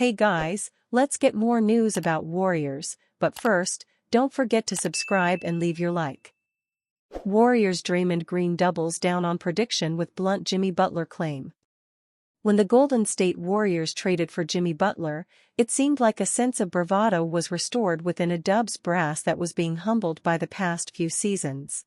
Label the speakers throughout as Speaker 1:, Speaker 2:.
Speaker 1: Hey guys, let's get more news about Warriors, but first, don't forget to subscribe and leave your like. Warriors Draymond Green doubles down on prediction with blunt Jimmy Butler claim. When the Golden State Warriors traded for Jimmy Butler, it seemed like a sense of bravado was restored within a Dubs brass that was being humbled by the past few seasons.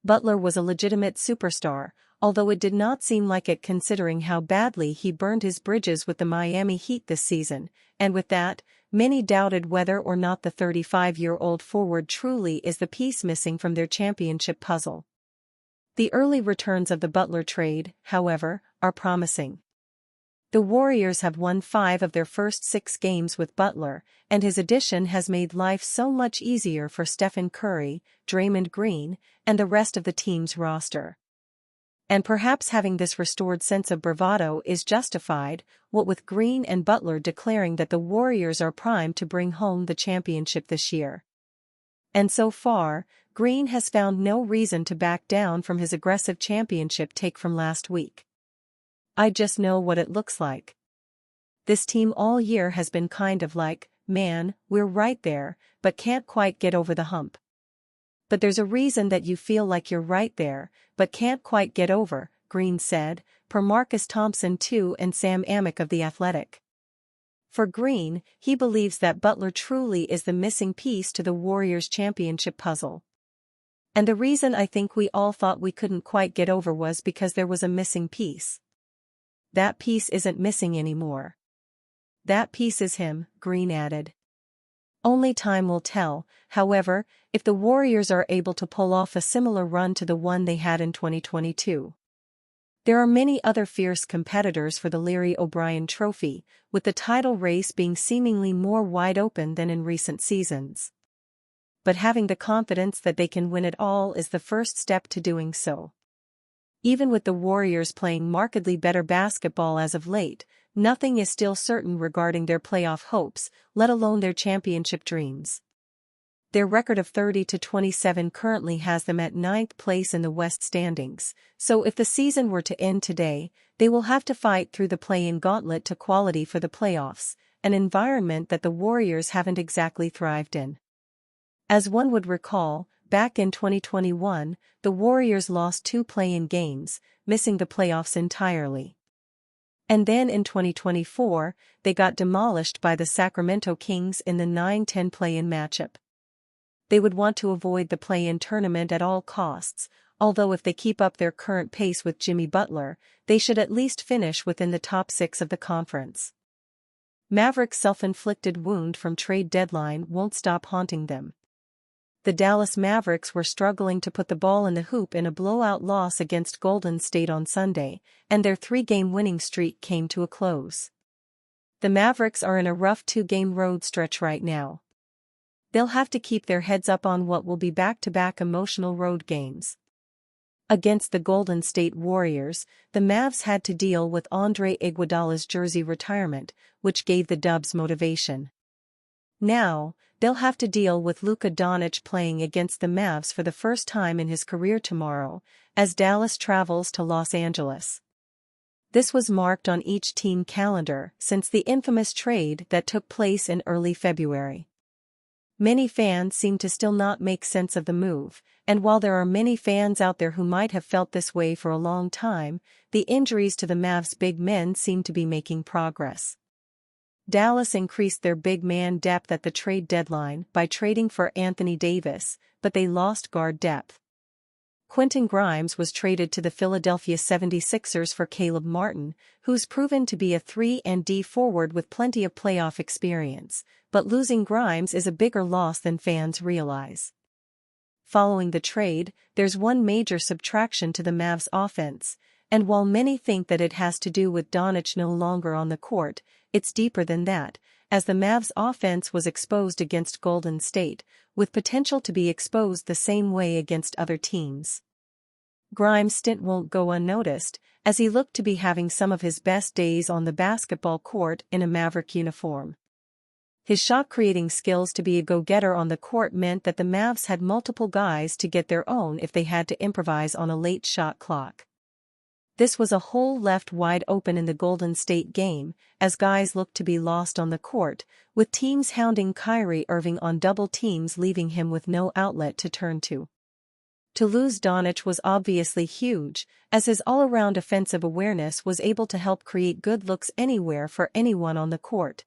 Speaker 1: Butler was a legitimate superstar, although it did not seem like it considering how badly he burned his bridges with the Miami Heat this season, and with that, many doubted whether or not the 35-year-old forward truly is the piece missing from their championship puzzle. The early returns of the Butler trade, however, are promising. The Warriors have won 5 of their first 6 games with Butler, and his addition has made life so much easier for Stephen Curry, Draymond Green, and the rest of the team's roster. And perhaps having this restored sense of bravado is justified, what with Green and Butler declaring that the Warriors are primed to bring home the championship this year. And so far, Green has found no reason to back down from his aggressive championship take from last week. "I just know what it looks like. This team all year has been kind of like, man, we're right there, but can't quite get over the hump. But there's a reason that you feel like you're right there, but can't quite get over," Green said, per Marcus Thompson II and Sam Amick of The Athletic. For Green, he believes that Butler truly is the missing piece to the Warriors' championship puzzle. "And the reason I think we all thought we couldn't quite get over was because there was a missing piece. That piece isn't missing anymore. That piece is him," Green added. Only time will tell, however, if the Warriors are able to pull off a similar run to the one they had in 2022. There are many other fierce competitors for the Larry O'Brien Trophy, with the title race being seemingly more wide open than in recent seasons. But having the confidence that they can win it all is the first step to doing so. Even with the Warriors playing markedly better basketball as of late, nothing is still certain regarding their playoff hopes, let alone their championship dreams. Their record of 30-27 currently has them at 9th place in the West standings, so if the season were to end today, they will have to fight through the play-in gauntlet to quality for the playoffs, an environment that the Warriors haven't exactly thrived in. As one would recall, back in 2021, the Warriors lost 2 play-in games, missing the playoffs entirely. And then in 2024, they got demolished by the Sacramento Kings in the 9-10 play-in matchup. They would want to avoid the play-in tournament at all costs, although if they keep up their current pace with Jimmy Butler, they should at least finish within the top 6 of the conference. Mavericks' self-inflicted wound from trade deadline won't stop haunting them. The Dallas Mavericks were struggling to put the ball in the hoop in a blowout loss against Golden State on Sunday, and their 3-game winning streak came to a close. The Mavericks are in a rough 2-game road stretch right now. They'll have to keep their heads up on what will be back-to-back emotional road games. Against the Golden State Warriors, the Mavs had to deal with Andre Iguodala's jersey retirement, which gave the Dubs motivation. Now, they'll have to deal with Luka Doncic playing against the Mavs for the first time in his career tomorrow, as Dallas travels to Los Angeles. This was marked on each team calendar since the infamous trade that took place in early February. Many fans seem to still not make sense of the move, and while there are many fans out there who might have felt this way for a long time, the injuries to the Mavs' big men seem to be making progress. Dallas increased their big man depth at the trade deadline by trading for Anthony Davis, but they lost guard depth. Quentin Grimes was traded to the Philadelphia 76ers for Caleb Martin, who's proven to be a 3-and-D forward with plenty of playoff experience, but losing Grimes is a bigger loss than fans realize. Following the trade, there's one major subtraction to the Mavs' offense, and while many think that it has to do with Doncic no longer on the court, it's deeper than that, as the Mavs' offense was exposed against Golden State, with potential to be exposed the same way against other teams. Grimes' stint won't go unnoticed, as he looked to be having some of his best days on the basketball court in a Maverick uniform. His shot-creating skills to be a go-getter on the court meant that the Mavs had multiple guys to get their own if they had to improvise on a late shot clock. This was a hole left wide open in the Golden State game, as guys looked to be lost on the court, with teams hounding Kyrie Irving on double teams, leaving him with no outlet to turn to. To lose Doncic was obviously huge, as his all-around offensive awareness was able to help create good looks anywhere for anyone on the court.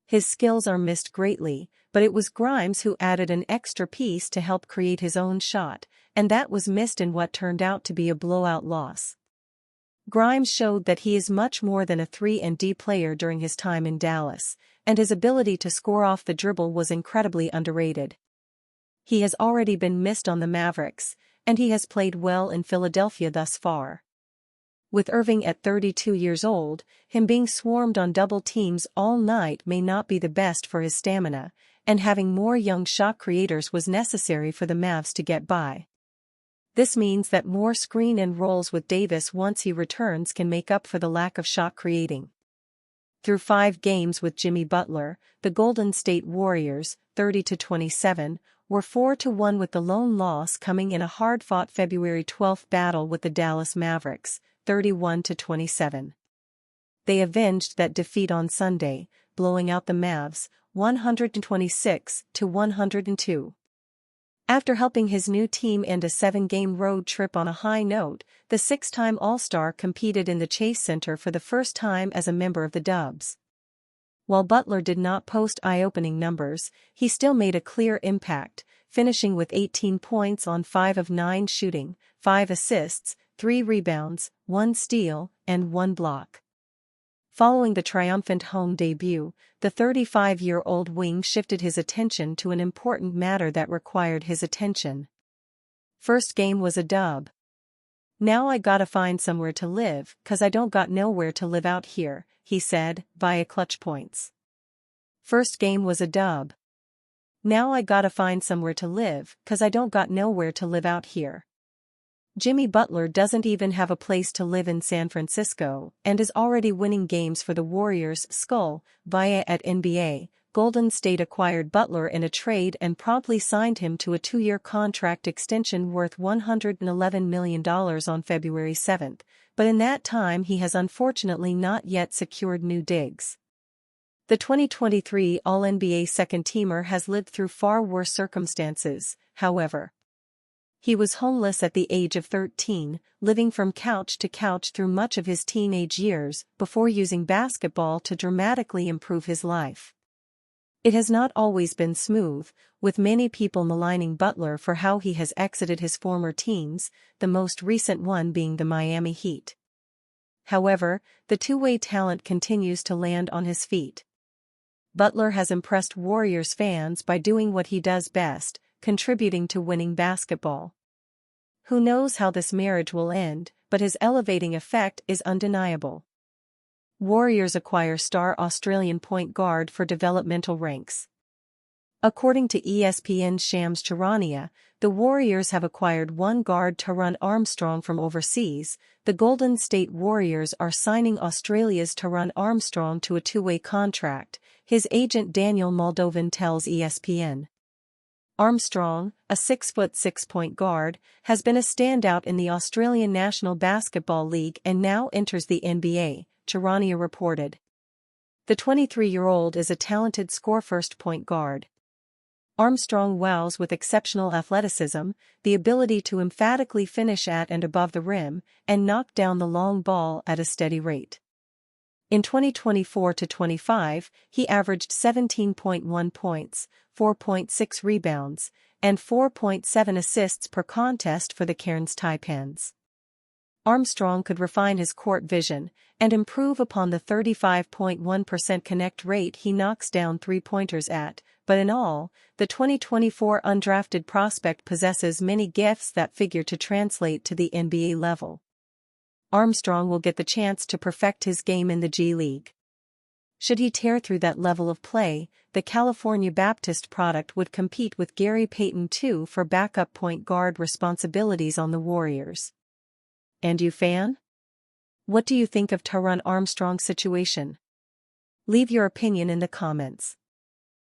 Speaker 1: His skills are missed greatly, but it was Grimes who added an extra piece to help create his own shot, and that was missed in what turned out to be a blowout loss. Grimes showed that he is much more than a 3-and-D player during his time in Dallas, and his ability to score off the dribble was incredibly underrated. He has already been missed on the Mavericks, and he has played well in Philadelphia thus far. With Irving at 32 years old, him being swarmed on double teams all night may not be the best for his stamina, and having more young shot creators was necessary for the Mavs to get by. This means that more screen and rolls with Davis once he returns can make up for the lack of shot creating. Through 5 games with Jimmy Butler, the Golden State Warriors, 30-27, were 4-1, with the lone loss coming in a hard-fought February 12 battle with the Dallas Mavericks, 31-27. They avenged that defeat on Sunday, blowing out the Mavs, 126-102. After helping his new team end a 7-game road trip on a high note, the 6-time All-Star competed in the Chase Center for the first time as a member of the Dubs. While Butler did not post eye-opening numbers, he still made a clear impact, finishing with 18 points on 5 of 9 shooting, 5 assists, 3 rebounds, 1 steal, and 1 block. Following the triumphant home debut, the 35-year-old wing shifted his attention to an important matter that required his attention. First game was a dub. "Now I gotta find somewhere to live, 'cause I don't got nowhere to live out here," he said, via clutch points. First game was a dub. "Now I gotta find somewhere to live, 'cause I don't got nowhere to live out here." Jimmy Butler doesn't even have a place to live in San Francisco, and is already winning games for the Warriors. Skull, via at NBA, Golden State acquired Butler in a trade and promptly signed him to a 2-year contract extension worth $111 million on February 7, but in that time he has unfortunately not yet secured new digs. The 2023 All-NBA second-teamer has lived through far worse circumstances, however. He was homeless at the age of 13, living from couch to couch through much of his teenage years, before using basketball to dramatically improve his life. It has not always been smooth, with many people maligning Butler for how he has exited his former teams, the most recent one being the Miami Heat. However, the two-way talent continues to land on his feet. Butler has impressed Warriors fans by doing what he does best, contributing to winning basketball. Who knows how this marriage will end, but his elevating effect is undeniable. Warriors acquire star Australian point guard for developmental ranks. According to ESPN's Shams Charania, the Warriors have acquired one guard, Taran Armstrong, from overseas. The Golden State Warriors are signing Australia's Taran Armstrong to a 2-way contract, his agent Daniel Moldovan tells ESPN. Armstrong, a 6'6" point guard, has been a standout in the Australian National Basketball League and now enters the NBA, Charania reported. The 23-year-old is a talented score-first point guard. Armstrong wows with exceptional athleticism, the ability to emphatically finish at and above the rim, and knock down the long ball at a steady rate. In 2024-25, he averaged 17.1 points, 4.6 rebounds, and 4.7 assists per contest for the Cairns Taipans. Armstrong could refine his court vision and improve upon the 35.1% connect rate he knocks down three-pointers at, but in all, the 2024 undrafted prospect possesses many gifts that figure to translate to the NBA level. Armstrong will get the chance to perfect his game in the G League. Should he tear through that level of play, the California Baptist product would compete with Gary Payton II for backup point guard responsibilities on the Warriors. And you, fan? What do you think of Taran Armstrong's situation? Leave your opinion in the comments.